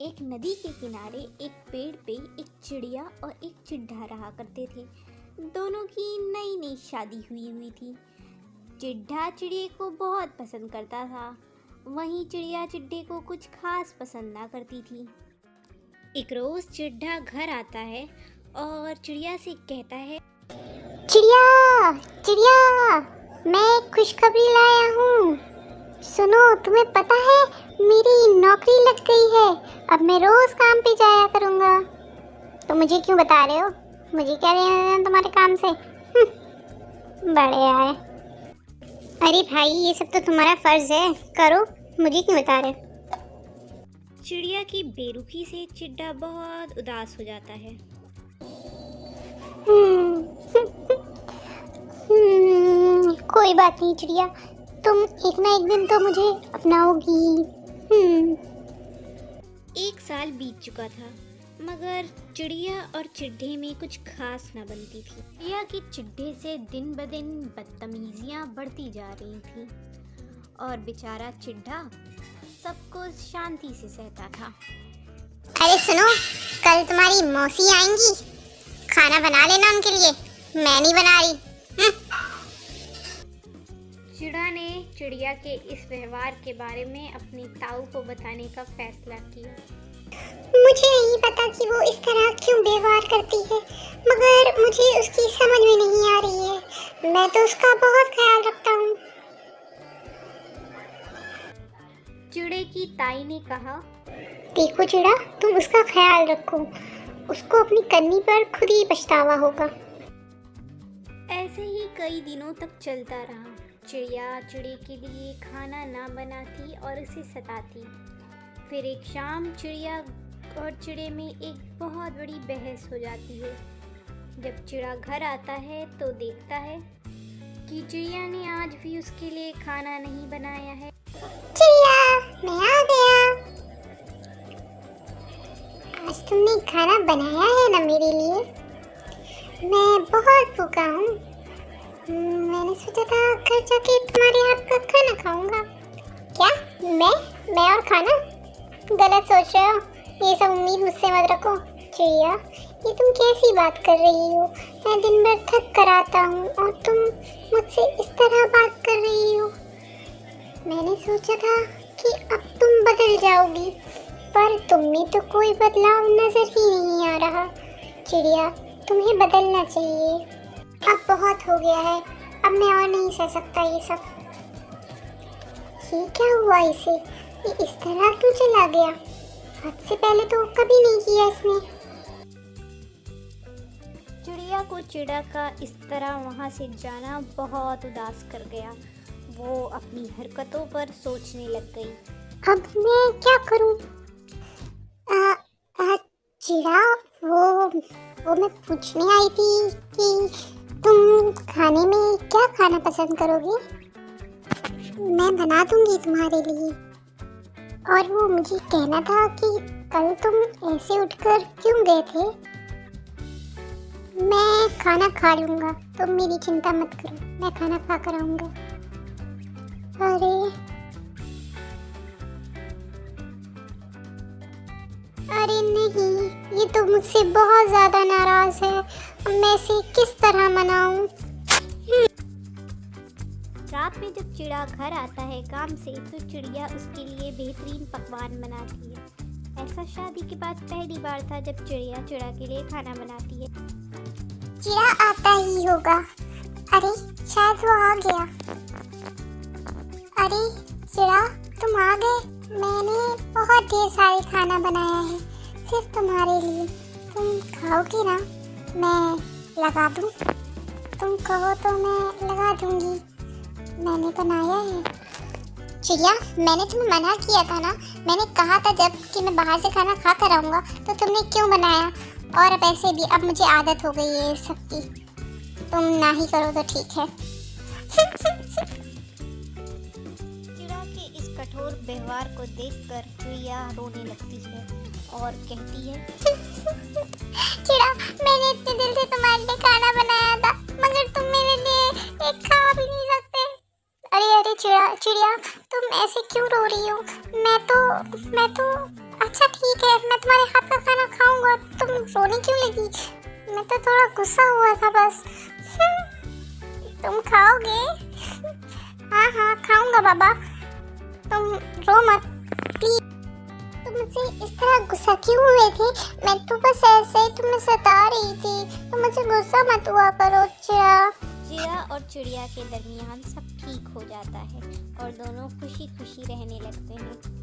एक नदी के किनारे एक पेड़ पे एक चिड़िया और एक चिड्ढा रहा करते थे। दोनों की नई नई शादी हुई थी। चिड्ढा चिड़िया को बहुत पसंद करता था, वहीं चिड़िया चिड्ढे को कुछ खास पसंद ना करती थी। एक रोज चिड्ढा घर आता है और चिड़िया से कहता है, चिड़िया चिड़िया, मैं खुशखबरी लाया हूँ। सुनो, तुम्हें पता है मेरी नौकरी लग गई है। अब मैं रोज काम पे जाया करूँगा। तो मुझे क्यों बता रहे हो? मुझे क्या लेना तुम्हारे काम से? बड़े आए। अरे भाई, ये सब तो तुम्हारा फर्ज है, करो, मुझे क्यों बता रहे? चिड़िया की बेरुखी से चिड्ढा बहुत उदास हो जाता है। कोई बात नहीं चिड़िया, तुम एक ना एक दिन तो मुझे अपनाओगी। एक साल बीत चुका था, मगर चिड़िया और चिड्ढे में कुछ खास न बनती थी। चिड़िया की चिड्ढे से दिन ब दिन बदतमीजियां बढ़ती जा रही थी और बेचारा चिड्ढा सबको शांति से सहता था। अरे सुनो, कल तुम्हारी मौसी आएंगी, खाना बना लेना उनके लिए, मैं नहीं बना रही। चिड़ा ने चिड़िया के इस व्यवहार के बारे में अपनी ताऊ को बताने का फैसला किया। मुझे नहीं पता कि वो इस तरह क्यों व्यवहार करती है, मगर मुझे उसकी समझ में नहीं आ रही है। मैं तो उसका बहुत ख्याल रखता हूँ। चिड़े की ताई ने कहा, देखो चिड़ा, तुम उसका ख्याल रखो, उसको अपनी करनी पर खुद ही पछतावा होगा। ऐसे ही कई दिनों तक चलता रहा। चिड़िया चिड़े के लिए खाना ना बनाती और उसे सताती। फिर एक शाम चिड़िया और चिड़े में एक बहुत बड़ी बहस हो जाती है। जब चिड़ा घर आता है तो देखता है कि चिड़िया ने आज भी उसके लिए खाना नहीं बनाया है। चिड़िया, मैं आ गया। आज तुमने खाना बनाया है ना मेरे लिए? मैं बहुत भूखा हूँ। मैंने सोचा था घर जाके तुम्हारे हाथ का खाना खाऊंगा। क्या? मैं और खाना? गलत सोच रहे हो, ये सब उम्मीद मुझसे मत रखो। चिड़िया, ये तुम कैसी बात कर रही हो? मैं दिन भर थक कर आता हूँ और तुम मुझसे इस तरह बात कर रही हो। मैंने सोचा था कि अब तुम बदल जाओगी, पर तुम में तो कोई बदलाव नजर ही नहीं आ रहा। चिड़िया, तुम्हें बदलना चाहिए। अब बहुत हो गया है, अब मैं और नहीं सह सकता ये सब। ये क्या हुआ इसे? ये इस तरह क्यों चला गया? हद से पहले तो कभी नहीं किया इसने। चिड़िया को चिड़ा का इस तरह वहाँ से जाना बहुत उदास कर गया। वो अपनी हरकतों पर सोचने लग गई। अब मैं क्या करूं? चिड़ा, वो मैं पूछने आई थी कि तुम खाने में क्या खाना पसंद करोगे? मैं बना दूंगी तुम्हारे लिए। और वो मुझे कहना था कि कल तुम ऐसे उठकर क्यों गए थे? मैं खाना खा लूंगा, तुम मेरी चिंता मत करो, मैं खाना खा कर आऊंगा। अरे नहीं, ये तो मुझसे बहुत ज्यादा नाराज है। मैं इसे किस तरह मनाऊं? रात में जब चिड़ा घर आता है काम से तो चिड़िया उसके लिए बेहतरीन पकवान बनाती है। ऐसा शादी के बाद पहली बार था जब चिड़िया चिड़ा के लिए खाना बनाती है। चिड़ा आता ही होगा। अरे शायद वो आ गया। अरे चिड़ा, तुम आ गए। मैंने बहुत ढेर सारे खाना बनाया है सिर्फ तुम्हारे लिए। तुम खाओगी ना? मैं लगा दूं? तुम कहो तो मैं लगा दूंगी। मैंने बनाया है। चिड़िया, मैंने तुम्हें मना किया था ना। मैंने कहा था जब कि मैं बाहर से खाना खा कर आऊँगा, तो तुमने क्यों बनाया? और अब ऐसे भी अब मुझे आदत हो गई है सबकी। तुम ना ही करो तो ठीक है। चिड़ा के इस कठोर व्यवहार को देखकर चिड़िया रोने लगती है और कहती है, चिड़ा, मैंने इतने दिल से तुम्हारे लिए खाना बनाया था, मगर तुम मेरे लिए एक खा भी नहीं सकते। अरे चिड़िया, तुम ऐसे क्यों रो रही हो? मैं तो अच्छा ठीक ओके, मैं तुम्हारे हाथ का खाना खाऊंगा। तुम रोने क्यों लगी? मैं तो थोड़ा गुस्सा हुआ था बस। तुम खाओगे? हाँ हाँ खाऊंगा बाबा, तुम रो मत प्लीज। तुम मुझसे इस तरह गुस्सा क्यों हुए थे? मैं तो बस ऐसे ही तुम्हें सता रही थी, तुम मुझसे गुस्सा मत हुआ करो चिड़ा। चिड़ा और चिड़िया के दरमियान सब ठीक हो जाता है और दोनों खुशी खुशी रहने लगते हैं।